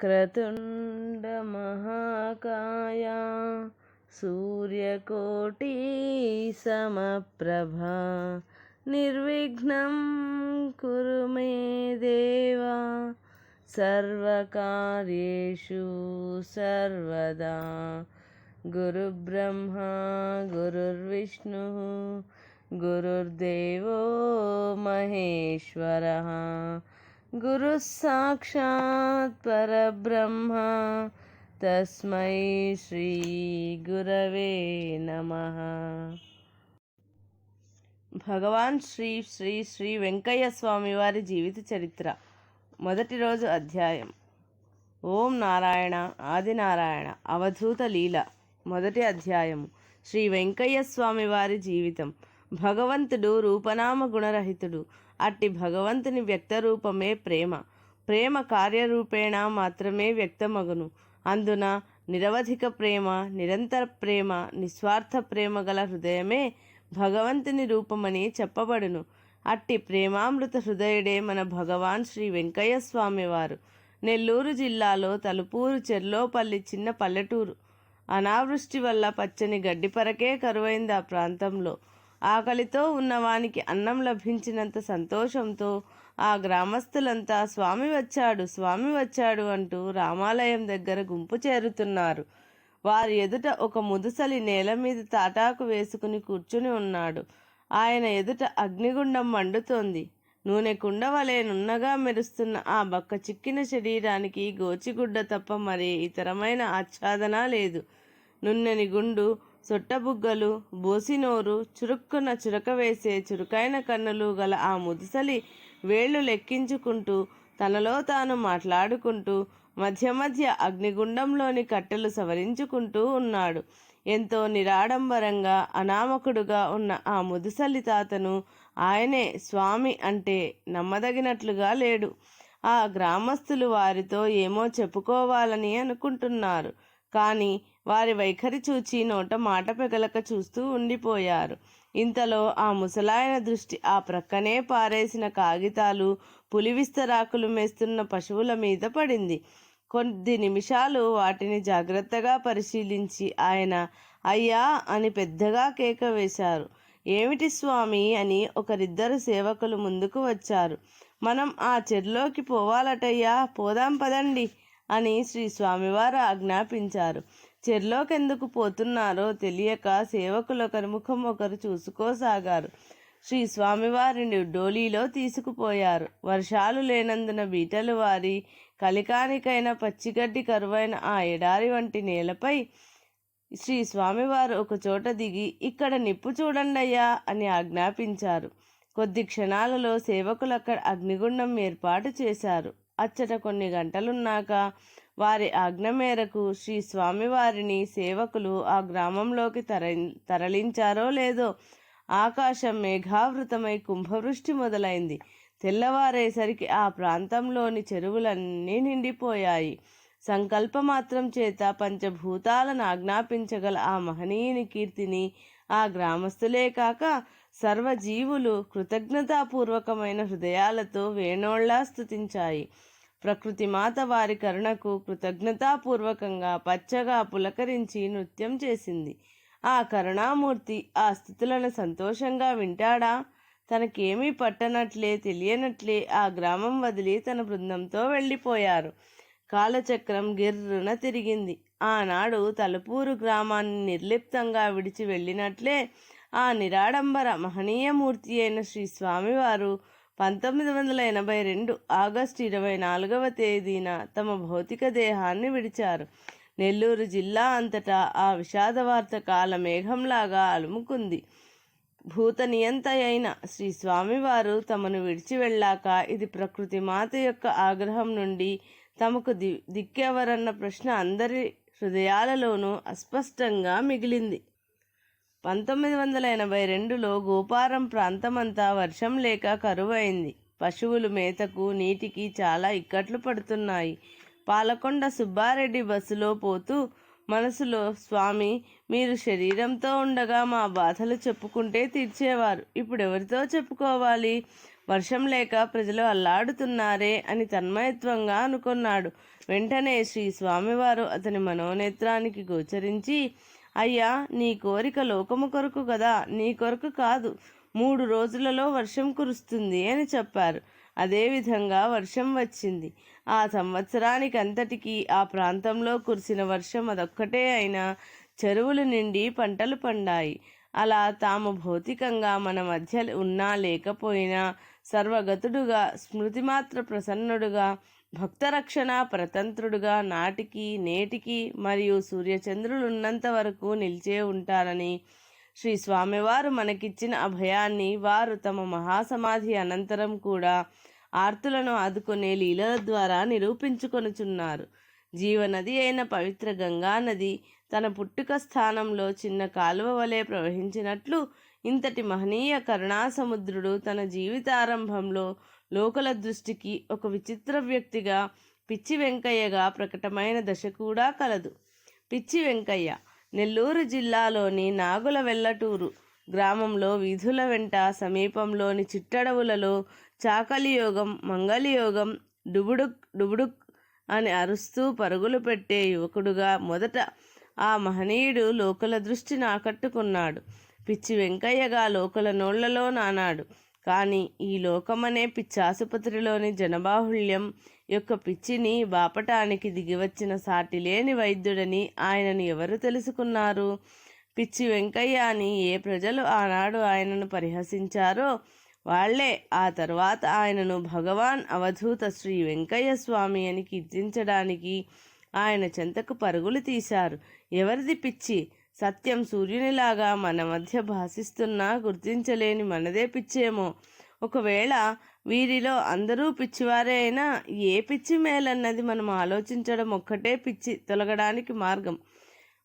వక్రతుండ మహాకాయ సూర్యకోటి సమప్రభా నిర్విఘ్నం కురు మే దేవా సర్వకార్యేషు సర్వదా. గురుబ్రహ్మా గురుర్విష్ణు గురుర్దేవో మహేశ్వరః గురుః సాక్షాత్ పరబ్రహ్మ తస్మై శ్రీ గురవే నమః. భగవాన్ శ్రీ శ్రీ శ్రీ వెంకయ్య స్వామి వారి జీవిత చరిత్ర. మొదటి రోజు అధ్యాయం. ఓం నారాయణ ఆదినారాయణ అవధూత లీల. మొదటి అధ్యాయము. శ్రీ వెంకయ్య స్వామి వారి జీవితం. భగవంతుడు రూపనామ గుణరహితుడు. అట్టి భగవంతుని వ్యక్తరూపమే ప్రేమ. ప్రేమ కార్యరూపేణ మాత్రమే వ్యక్తమగును. అందున నిరవధిక ప్రేమ, నిరంతర ప్రేమ, నిస్వార్థ ప్రేమ గల హృదయమే భగవంతుని రూపమని చెప్పబడును. అట్టి ప్రేమామృత హృదయుడే మన భగవాన్ శ్రీ వెంకయ్య స్వామివారు. నెల్లూరు జిల్లాలో తలుపూరు చెర్లోపల్లి చిన్న పల్లెటూరు. అనావృష్టి వల్ల పచ్చని గడ్డిపరకే కరువైంది ఆ ప్రాంతంలో. ఆకలితో ఉన్నవానికి అన్నం లభించినంత సంతోషంతో ఆ గ్రామస్తులంతా స్వామి వచ్చాడు, స్వామి వచ్చాడు అంటూ రామాలయం దగ్గర గుంపు చేరుతున్నారు. వారి ఎదుట ఒక ముదుసలి నేల మీద తాటాకు వేసుకుని కూర్చుని ఉన్నాడు. ఆయన ఎదుట అగ్నిగుండం మండుతోంది. నూనె కుండ వలె నున్నగా మెరుస్తున్న ఆ బక్క చిక్కిన శరీరానికి గోచిగుడ్డ తప్ప మరే ఇతరమైన ఆచ్ఛాదన లేదు. నున్నెని గుండు, సొట్టబుగ్గలు, బోసినోరు, చురుక్కున చురక వేసే చురుకైన కన్నులు గల ఆ ముదుసలి వేళ్లు లెక్కించుకుంటూ తనలో తాను మాట్లాడుకుంటూ మధ్య మధ్య అగ్నిగుండంలోని కట్టెలు సవరించుకుంటూ ఉన్నాడు. ఎంతో నిరాడంబరంగా అనామకుడుగా ఉన్న ఆ ముదుసలి తాతను ఆయనే స్వామి అంటే నమ్మదగినట్లుగా లేడు. ఆ గ్రామస్తులు వారితో ఏమో చెప్పుకోవాలని అనుకుంటున్నారు. కానీ వారి వైఖరి చూచి నోట మాట పెగలక చూస్తూ ఉండిపోయారు. ఇంతలో ఆ ముసలాయన దృష్టి ఆ ప్రక్కనే పారేసిన కాగితాలు, పులివిస్తరాకులు మేస్తున్న పశువుల మీద పడింది. కొద్ది నిమిషాలు వాటిని జాగ్రత్తగా పరిశీలించి ఆయన అయ్యా అని పెద్దగా కేక వేశారు. ఏమిటి స్వామి అని ఒకరిద్దరు సేవకులు ముందుకు వచ్చారు. మనం ఆ చెర్లోకి పోవాలటయ్యా, పోదాం పదండి అని శ్రీ స్వామివారు ఆజ్ఞాపించారు. చెర్లోకెందుకు పోతున్నారో తెలియక సేవకులొకరి ముఖం ఒకరు చూసుకోసాగారు. శ్రీ స్వామివారిని డోలీలో తీసుకుపోయారు. వర్షాలు లేనందున బీటలు వారి కలికానికైన పచ్చిగడ్డి కరువైన ఆ ఎడారి వంటి నేలపై శ్రీ స్వామివారు ఒకచోట దిగి ఇక్కడ నిప్పు చూడండయ్యా అని ఆజ్ఞాపించారు. కొద్ది క్షణాలలో సేవకులు అక్కడ అగ్నిగుండం ఏర్పాటు చేశారు. అచ్చట కొన్ని గంటలున్నాక వారి ఆజ్ఞ మేరకు శ్రీ స్వామివారిని సేవకులు ఆ గ్రామంలోకి తరలించారో లేదో ఆకాశం మేఘావృతమై కుంభవృష్టి మొదలైంది. తెల్లవారేసరికి ఆ ప్రాంతంలోని చెరువులన్నీ నిండిపోయాయి. సంకల్పమాత్రం చేత పంచభూతాలను ఆజ్ఞాపించగల ఆ మహనీయుని కీర్తిని ఆ గ్రామస్తులే కాక సర్వజీవులు కృతజ్ఞతాపూర్వకమైన హృదయాలతో వేణోళ్లా స్తుతించాయి. ప్రకృతి మాత వారి కరుణకు కృతజ్ఞతాపూర్వకంగా పచ్చగా పులకరించి నృత్యం చేసింది. ఆ కరుణామూర్తి ఆ స్థుతులను సంతోషంగా వింటాడా? తనకేమీ పట్టనట్లే తెలియనట్లే ఆ గ్రామం వదిలి తన బృందంతో వెళ్ళిపోయారు. కాలచక్రం గిర్రున తిరిగింది. ఆనాడు తలుపూరు గ్రామాన్ని నిర్లిప్తంగా విడిచి వెళ్ళినట్లే ఆ నిరాడంబర మహనీయమూర్తి అయిన శ్రీ స్వామివారు 1982 ఆగస్టు 24వ తేదీన తమ భౌతిక దేహాన్ని విడిచారు. నెల్లూరు జిల్లా అంతటా ఆ విషాద వార్త కాల మేఘంలాగా అలుముకుంది. భూత నియంత అయిన శ్రీ స్వామివారు తమను విడిచి వెళ్ళాక ఇది ప్రకృతి మాత యొక్క ఆగ్రహం నుండి తమకు దిక్కెవరన్న ప్రశ్న అందరి హృదయాలలోనూ అస్పష్టంగా మిగిలింది. 1982లో గోపారం ప్రాంతమంతా వర్షం లేక కరువైంది. పశువులు మేతకు నీటికి చాలా ఇక్కట్లు పడుతున్నాయి. పాలకొండ సుబ్బారెడ్డి బస్సులో పోతూ మనసులో, స్వామి మీరు శరీరంతో ఉండగా మా బాధలు చెప్పుకుంటే తీర్చేవారు, ఇప్పుడెవరితో చెప్పుకోవాలి? వర్షం లేక ప్రజలు అల్లాడుతున్నారే అని తన్మయత్వంగా అనుకున్నాడు. వెంటనే శ్రీ స్వామివారు అతని మనోనేత్రానికి గోచరించి, అయ్యా, నీ కోరిక లోకము కొరకు కదా, నీ కొరకు కాదు. 3 రోజులలో వర్షం కురుస్తుంది అని చెప్పారు. అదేవిధంగా వర్షం వచ్చింది. ఆ సంవత్సరానికి అంతటికీ ఆ ప్రాంతంలో కురిసిన వర్షం అదొక్కటే అయినా చెరువులు నిండి పంటలు పండాయి. అలా తాము భౌతికంగా మన మధ్య ఉన్నా లేకపోయినా సర్వగతుడుగా, స్మృతిమాత్ర ప్రసన్నుడుగా, భక్తరక్షణ పరతంత్రుడుగా నాటికి నేటికి మరియు సూర్యచంద్రులున్నంత వరకు నిలిచే ఉంటారని శ్రీ స్వామివారు మనకిచ్చిన అభయాన్ని వారు తమ మహాసమాధి అనంతరం కూడా ఆర్తులను ఆదుకునే లీలల ద్వారా నిరూపించుకొనుచున్నారు. జీవనది అయిన పవిత్ర గంగా నది తన పుట్టుక స్థానంలో చిన్న కాలువ వలె ప్రవహించినట్లు ఇంతటి మహనీయ కరుణాసముద్రుడు తన జీవితారంభంలో లోకల దృష్టికి ఒక విచిత్ర వ్యక్తిగా పిచ్చి వెంకయ్యగా ప్రకటమైన దశ కూడా కలదు. పిచ్చి వెంకయ్య నెల్లూరు జిల్లాలోని నాగుల వెల్లటూరు గ్రామంలో వీధుల వెంట సమీపంలోని చిట్టడవులలో చాకలియోగం, మంగళయోగం, డుబుడుక్ డుబుడుక్ అని అరుస్తూ పరుగులు పెట్టే యువకుడుగా మొదట ఆ మహనీయుడు లోకల దృష్టిని ఆకట్టుకున్నాడు. పిచ్చి వెంకయ్యగా లోకల నోళ్లలో నానాడు. కానీ ఈ లోకమనే పిచ్చాసుపత్రిలోని జనబాహుళ్యం యొక్క పిచ్చిని బాపటానికి దిగివచ్చిన సాటిలేని వైద్యుడని ఆయనను ఎవరు తెలుసుకున్నారు? పిచ్చి వెంకయ్య అని ఏ ప్రజలు ఆనాడు ఆయనను పరిహసించారో వాళ్లే ఆ తర్వాత ఆయనను భగవాన్ అవధూత శ్రీ వెంకయ్య స్వామి అని కీర్తించడానికి ఆయన చెంతకు పరుగులు తీశారు. ఎవరిది పిచ్చి? సత్యం సూర్యునిలాగా మన మధ్య భాసిస్తున్నా గుర్తించలేని మనదే పిచ్చేమో. ఒకవేళ వీరిలో అందరూ పిచ్చివారే అయినా ఏ పిచ్చి మేలన్నది మనం ఆలోచించడం ఒక్కటే పిచ్చి తొలగడానికి మార్గం.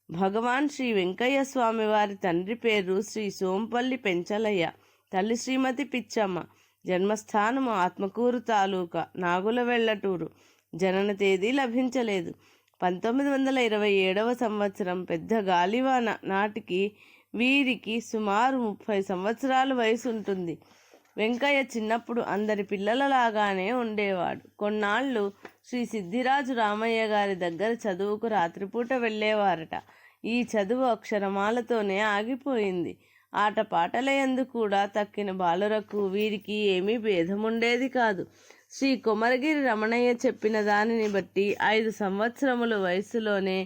భగవాన్ శ్రీ వెంకయ్య స్వామి వారి తండ్రి పేరు శ్రీ సోంపల్లి పెంచలయ్య, తల్లి శ్రీమతి పిచ్చమ్మ. జన్మస్థానము ఆత్మకూరు తాలూకా నాగుల వెల్లటూరు. జనన తేదీ లభించలేదు. 1927వ సంవత్సరం పెద్ద గాలివాన నాటికి వీరికి సుమారు 30 సంవత్సరాల వయసు ఉంటుంది. వెంకయ్య చిన్నప్పుడు అందరి పిల్లలలాగానే ఉండేవాడు. కొన్నాళ్ళు శ్రీ సిద్ధిరాజు రామయ్య గారి దగ్గర చదువుకు రాత్రిపూట వెళ్ళేవారట. ఈ చదువు అక్షరమాలతోనే ఆగిపోయింది. ఆటపాటలయందు కూడా తక్కిన బాలురకు వీరికి ఏమీ భేదముండేది కాదు. శ్రీ కొమరగిరి రమణయ్య చెప్పిన దానిని బట్టి 5 సంవత్సరముల వయసులోనే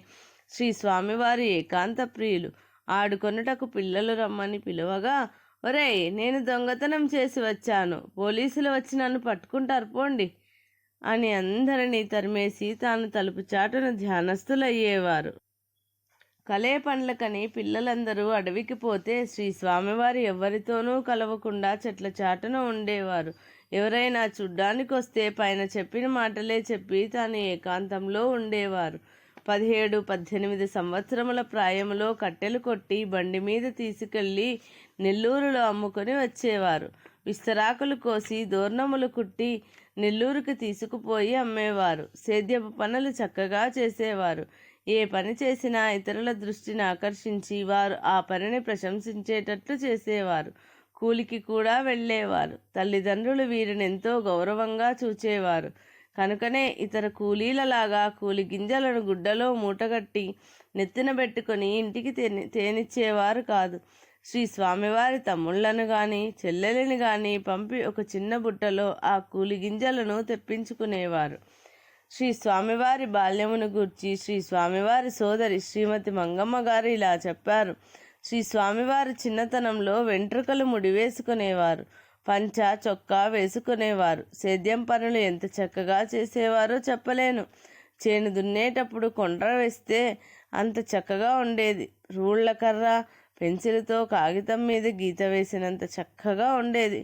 శ్రీ స్వామివారి ఏకాంత ప్రియులు. ఆడుకొనుటకు పిల్లలు రమ్మని పిలువగా, ఒరేయ్, నేను దొంగతనం చేసి వచ్చాను, పోలీసులు వచ్చి నన్ను పట్టుకుంటారు పోండి అని అందరినీ తరిమేసి తాను తలుపు చాటున ధ్యానస్థులయ్యేవారు. కలే పండ్లకని పిల్లలందరూ అడవికి పోతే శ్రీ స్వామివారు ఎవరితోనూ కలవకుండా చెట్ల చాటున ఉండేవారు. ఎవరైనా చూడ్డానికి వస్తే పైన చెప్పిన మాటలే చెప్పి తాను ఏకాంతంలో ఉండేవారు. 17-18 సంవత్సరముల ప్రాయములో కట్టెలు కొట్టి బండి మీద తీసుకెళ్ళి నెల్లూరులో అమ్ముకొని వచ్చేవారు. విస్తరాకులు కోసి దోర్నములు కుట్టి నెల్లూరుకి తీసుకుపోయి అమ్మేవారు. సేద్యపు పనులు చక్కగా చేసేవారు. ఏ పని చేసినా ఇతరుల దృష్టిని ఆకర్షించి వారు ఆ పనిని ప్రశంసించేటట్లు చేసేవారు. కూలికి కూడా వెళ్ళేవారు. తల్లిదండ్రులు వీరిని ఎంతో గౌరవంగా చూచేవారు. కనుకనే ఇతర కూలీలలాగా కూలి గింజలను గుడ్డలో మూటగట్టి నెత్తిన పెట్టుకొని ఇంటికి తేనిచ్చేవారు కాదు. శ్రీ స్వామివారి తమ్ముళ్లను కానీ చెల్లెలిని కానీ పంపి ఒక చిన్న బుట్టలో ఆ కూలి గింజలను తెప్పించుకునేవారు. శ్రీ స్వామివారి బాల్యమును గూర్చి శ్రీ స్వామివారి సోదరి శ్రీమతి మంగమ్మ గారు ఇలా చెప్పారు. శ్రీ స్వామివారి చిన్నతనంలో వెంట్రుకలు ముడివేసుకునేవారు. పంచ చొక్కా వేసుకునేవారు. సేద్యం పనులు ఎంత చక్కగా చేసేవారో చెప్పలేను. చేను దున్నేటప్పుడు కొండ్ర వేస్తే అంత చక్కగా ఉండేది. రూళ్ల కర్ర పెన్సిల్తో కాగితం మీద గీత వేసినంత చక్కగా ఉండేది.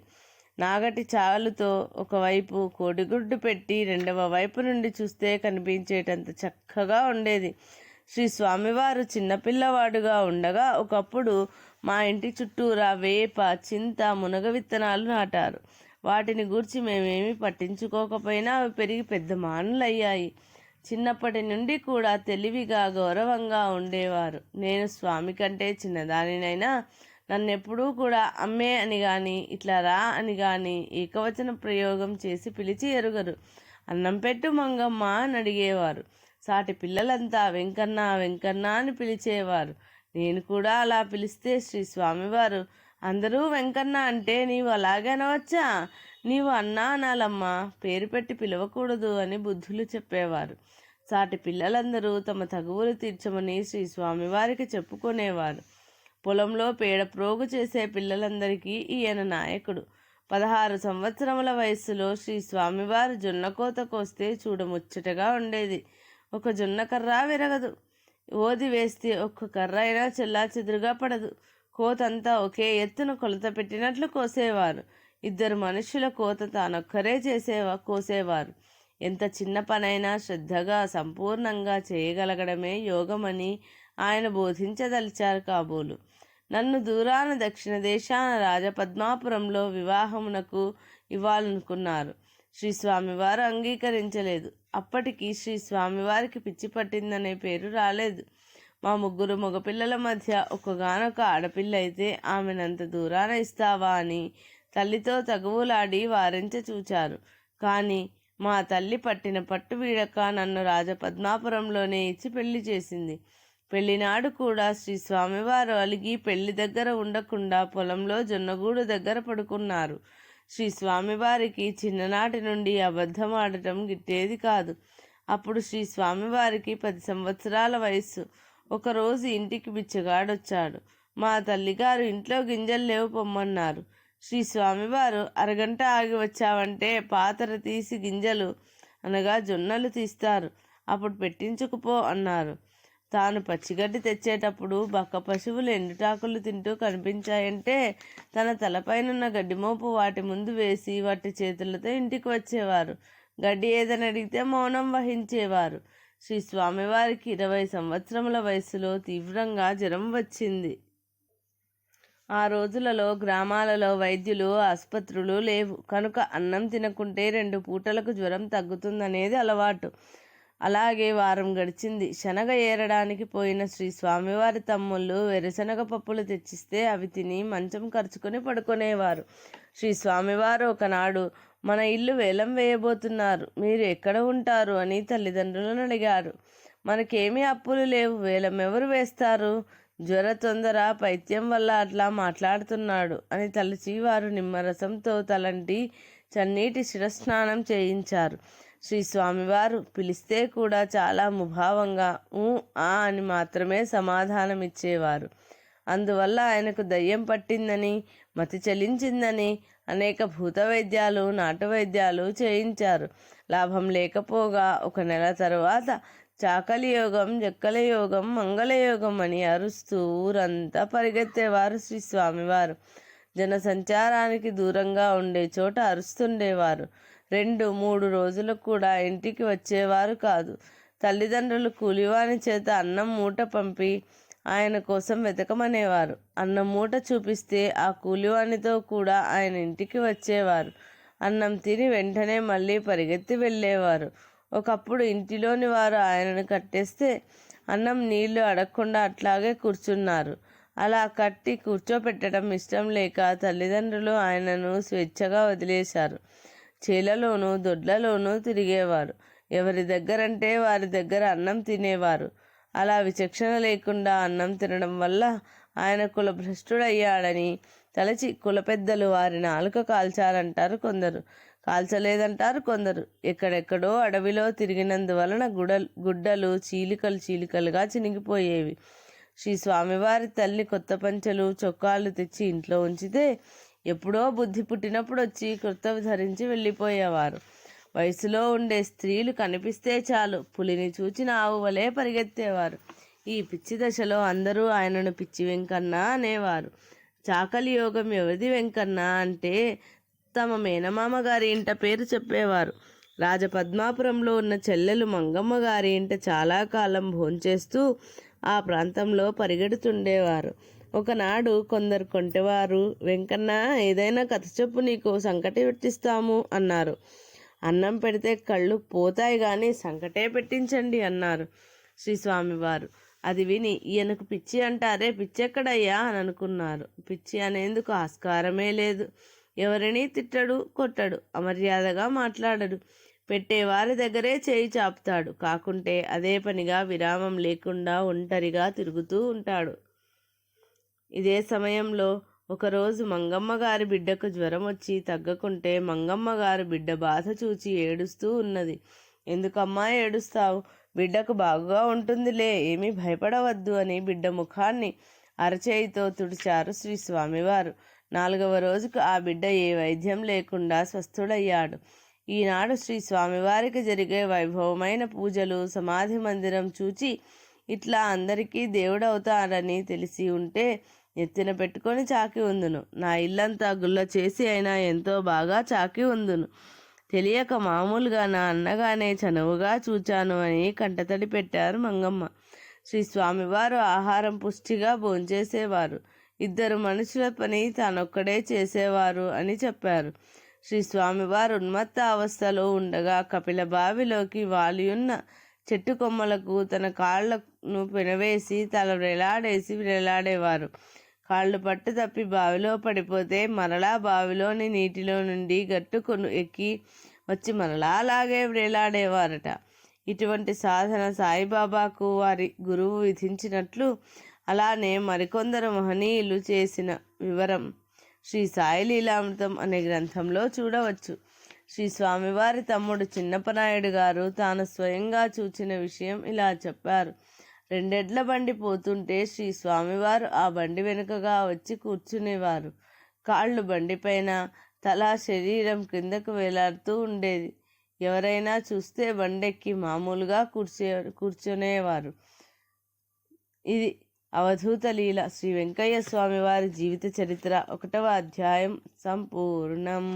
నాగటి చాలుతో ఒకవైపు కోడిగుడ్డు పెట్టి రెండవ వైపు నుండి చూస్తే కనిపించేటంత చక్కగా ఉండేది. శ్రీ స్వామివారు చిన్నపిల్లవాడుగా ఉండగా ఒకప్పుడు మా ఇంటి చుట్టూరా వేప, చింత, మునగ విత్తనాలు నాటారు. వాటిని గూర్చి మేమేమీ పట్టించుకోకపోయినా అవి పెరిగి పెద్ద మానులయ్యాయి. చిన్నప్పటి నుండి కూడా తెలివిగా గౌరవంగా ఉండేవారు. నేను స్వామి కంటే చిన్నదానినైనా నన్నెప్పుడూ కూడా అమ్మే అని కానీ ఇట్లా రా అని కానీ ఏకవచన ప్రయోగం చేసి పిలిచి ఎరుగరు. అన్నం పెట్టు మంగమ్మ అని అడిగేవారు. సాటి పిల్లలంతా వెంకన్న వెంకన్న అని పిలిచేవారు. నేను కూడా అలా పిలిస్తే శ్రీ స్వామివారు అందరూ వెంకన్న అంటే నీవు అలాగే అనవచ్చా, నీవు అన్నా అనాలమ్మా, పేరు పెట్టి పిలవకూడదు అని బుద్ధులు చెప్పేవారు. సాటి పిల్లలందరూ తమ తగువులు తీర్చమని శ్రీ స్వామివారికి చెప్పుకునేవారు. పొలంలో పేడ ప్రోగు చేసే పిల్లలందరికీ ఈయన నాయకుడు. 16 సంవత్సరముల వయస్సులో శ్రీ స్వామివారు జొన్న కోత కోస్తే చూడముచ్చటగా ఉండేది. ఒక జొన్న కర్ర విరగదు. ఓది వేస్తే ఒక్క కర్ర అయినా చెల్లా చెదురుగా పడదు. కోతంతా ఒకే ఎత్తున కొలత పెట్టినట్లు కోసేవారు. 2 మనుషుల కోత తానొక్కరే కోసేవారు. ఎంత చిన్న పనైనా శ్రద్ధగా సంపూర్ణంగా చేయగలగడమే యోగమని ఆయన బోధించదలిచారు కాబోలు. నన్ను దూరాన దక్షిణ దేశాన రాజపద్మాపురంలో వివాహమునకు ఇవ్వాలనుకున్నారు. శ్రీ స్వామివారు అంగీకరించలేదు. అప్పటికి శ్రీ స్వామివారికి పిచ్చి పట్టిందనే పేరు రాలేదు. మా 3 మగపిల్లల మధ్య ఒక్కగానొక ఆడపిల్ల అయితే ఆమెనంత దూరాన ఇస్తావా అని తల్లితో తగువులాడి వారించ చూచారు. కానీ మా తల్లి పట్టిన పట్టు వీడక నన్ను రాజపద్మాపురంలోనే ఇచ్చి పెళ్లి చేసింది. పెళ్లినాడు కూడా శ్రీ స్వామివారు అలిగి పెళ్లి దగ్గర ఉండకుండా పొలంలో జొన్నగూడు దగ్గర పడుకున్నారు. శ్రీ స్వామివారికి చిన్ననాటి నుండి అబద్ధం ఆడటం గిట్టేది కాదు. అప్పుడు శ్రీ స్వామివారికి 10 సంవత్సరాల వయస్సు. ఒకరోజు ఇంటికి బిచ్చగాడొచ్చాడు. మా తల్లిగారు ఇంట్లో గింజలు లేవు పొమ్మన్నారు. శ్రీ స్వామివారు అరగంట ఆగి వచ్చావంటే పాతర తీసి గింజలు అనగా జొన్నలు తీస్తారు, అప్పుడు పెట్టించుకుపో అన్నారు. తాను పచ్చిగడ్డి తెచ్చేటప్పుడు బక్క పశువులు ఎండుటాకులు తింటూ కనిపించాయంటే తన తలపైనున్న గడ్డిమోపు వాటి ముందు వేసి వాటి చేతులతో ఇంటికి వచ్చేవారు. గడ్డి ఏదని అడిగితే మౌనం వహించేవారు. శ్రీ స్వామివారికి 20 సంవత్సరముల వయసులో తీవ్రంగా జ్వరం వచ్చింది. ఆ రోజులలో గ్రామాలలో వైద్యులు ఆసుపత్రులు లేవు కనుక అన్నం తినకుంటే 2 పూటలకు జ్వరం తగ్గుతుందనేది అలవాటు. అలాగే వారం గడిచింది. శనగ ఏరడానికి పోయిన శ్రీ స్వామివారి తమ్ముళ్ళు వేరుశనగ పప్పులు తెచ్చిస్తే అవి తిని మంచం ఖర్చుకొని పడుకునేవారు. శ్రీ స్వామివారు ఒకనాడు మన ఇల్లు వేలం వేయబోతున్నారు, మీరు ఎక్కడ ఉంటారు అని తల్లిదండ్రులను అడిగారు. మనకేమీ అప్పులు లేవు, వేలం ఎవరు వేస్తారు? జ్వర తొందర పైత్యం వల్ల అట్లా మాట్లాడుతున్నాడు అని తలచి వారు నిమ్మరసంతో తలంటి చన్నీటి శిరస్నానం చేయించారు. శ్రీ స్వామివారు పిలిస్తే కూడా చాలా ముభావంగా ఆ అని మాత్రమే సమాధానమిచ్చేవారు. అందువల్ల ఆయనకు దయ్యం పట్టిందని, మతి చెలించిందని అనేక భూత వైద్యాలు, నాటు వైద్యాలు చేయించారు. లాభం లేకపోగా 1 నెల తరువాత చాకలి యోగం, జక్కల యోగం, మంగళయోగం అని అరుస్తూ ఊరంతా పరిగెత్తేవారు శ్రీ స్వామివారు. జనసంచారానికి దూరంగా ఉండే చోట అరుస్తుండేవారు. 2-3 రోజులకు కూడా ఇంటికి వచ్చేవారు కాదు. తల్లిదండ్రులు కూలివాని చేత అన్నం మూట పంపి ఆయన కోసం వెతకమనేవారు. అన్నం మూట చూపిస్తే ఆ కూలివానితో కూడా ఆయన ఇంటికి వచ్చేవారు. అన్నం తిని వెంటనే మళ్ళీ పరిగెత్తి వెళ్ళేవారు. ఒకప్పుడు ఇంటిలోని వారు ఆయనను కట్టేస్తే అన్నం నీళ్లు అడగకుండా అట్లాగే కూర్చున్నారు. అలా కట్టి కూర్చోపెట్టడం ఇష్టం లేక తల్లిదండ్రులు ఆయనను స్వేచ్ఛగా వదిలేశారు. చేలలోనూ దొడ్లలోనూ తిరిగేవారు. ఎవరి దగ్గరంటే వారి దగ్గర అన్నం తినేవారు. అలా విచక్షణ లేకుండా అన్నం తినడం వల్ల ఆయన కులభ్రష్టుడయ్యాడని తలచి కుల పెద్దలు వారి నాలుక కాల్చారంటారు కొందరు, కాల్చలేదంటారు కొందరు. ఎక్కడెక్కడో అడవిలో తిరిగినందువలన గుడ్డలు చీలికలుగా చినిగిపోయేవి. శ్రీ స్వామివారి తల్లి కొత్త పంచెలు, చొక్కాలు తెచ్చి ఇంట్లో ఉంచితే ఎప్పుడో బుద్ధి పుట్టినప్పుడు వచ్చి కృతవి ధరించి వెళ్ళిపోయేవారు. వయసులో ఉండే స్త్రీలు కనిపిస్తే చాలు పులిని చూచిన ఆవు వలె పరిగెత్తేవారు. ఈ పిచ్చి దశలో అందరూ ఆయనను పిచ్చి వెంకన్న అనేవారు. చాకలి యోగం ఎవరిది వెంకన్న అంటే తమ మేనమామ గారి ఇంట పేరు చెప్పేవారు. రాజపద్మాపురంలో ఉన్న చెల్లెలు మంగమ్మ గారి ఇంట చాలా కాలం భోంచేస్తూ ఆ ప్రాంతంలో పరిగెడుతుండేవారు. ఒకనాడు కొందరు కొంటెవారు, వెంకన్న ఏదైనా కథ చెప్పు, నీకు సంకటి పెట్టిస్తాము అన్నారు. అన్నం పెడితే కళ్ళు పోతాయి కానీ సంకటే పెట్టించండి అన్నారు శ్రీ స్వామివారు. అది విని ఈయనకు పిచ్చి అంటారే, పిచ్చెక్కడయ్యా అని అనుకున్నారు. పిచ్చి అనేందుకు ఆస్కారమే లేదు. ఎవరిని తిట్టడు, కొట్టడు, అమర్యాదగా మాట్లాడడు, పెట్టేవారి దగ్గరే చేయి చాపుతాడు. కాకుంటే అదే పనిగా విరామం లేకుండా ఒంటరిగా తిరుగుతూ ఉంటాడు. ఇదే సమయంలో ఒకరోజు మంగమ్మ గారి బిడ్డకు జ్వరం వచ్చి తగ్గకుంటే మంగమ్మ గారు బిడ్డ బాధ చూచి ఏడుస్తూ ఉన్నది. ఎందుకమ్మా ఏడుస్తావు? బిడ్డకు బాగుగా ఉంటుందిలే, ఏమీ భయపడవద్దు అని బిడ్డ ముఖాన్ని అరచేయితో తుడిచారు శ్రీ స్వామివారు. 4వ రోజుకు ఆ బిడ్డ ఏ వైద్యం లేకుండా స్వస్థుడయ్యాడు. ఈనాడు శ్రీ స్వామివారికి జరిగే వైభవమైన పూజలు, సమాధి మందిరం చూచి ఇట్లా అందరికీ దేవుడవుతారని తెలిసి ఉంటే ఎత్తిన పెట్టుకొని చాకి ఉందును. నా ఇల్లంతా గుల్ల చేసి అయినా ఎంతో బాగా చాకి ఉందును. తెలియక మామూలుగా నా అన్నగానే చనువుగా చూచాను అని కంటతడి పెట్టారు మంగమ్మ. శ్రీ స్వామివారు ఆహారం పుష్టిగా భోంచేసేవారు. 2 మనుషుల పని తానొక్కడే చేసేవారు అని చెప్పారు. శ్రీ స్వామివారు ఉన్మత్త అవస్థలో ఉండగా కపిల బావిలోకి వాలియున్న చెట్టు కొమ్మలకు తన కాళ్లను పెనవేసి తల వేలాడేవారు. కాళ్ళు పట్టు తప్పి బావిలో పడిపోతే మరలా బావిలోని నీటిలో నుండి గట్టుకును ఎక్కి వచ్చి మరలా అలాగే వేలాడేవారట. ఇటువంటి సాధన సాయిబాబాకు వారి గురువు విధించినట్లు అలానే మరికొందరు మహనీయులు చేసిన వివరం శ్రీ సాయి లీలామృతం అనే గ్రంథంలో చూడవచ్చు. శ్రీ స్వామివారి తమ్ముడు చిన్నపనాయుడు గారు తాను స్వయంగా చూచిన విషయం ఇలా చెప్పారు. 2 ఎడ్ల బండి పోతుంటే శ్రీ స్వామివారు ఆ బండి వెనుకగా వచ్చి కూర్చునేవారు. కాళ్ళు బండిపైన, తల శరీరం క్రిందకు వేలాడుతూ ఉండేది. ఎవరైనా చూస్తే బండెక్కి మామూలుగా కూర్చునేవారు. ఇది అవధూత లీల. శ్రీ వెంకయ్య స్వామి వారి జీవిత చరిత్ర 1వ అధ్యాయం సంపూర్ణం.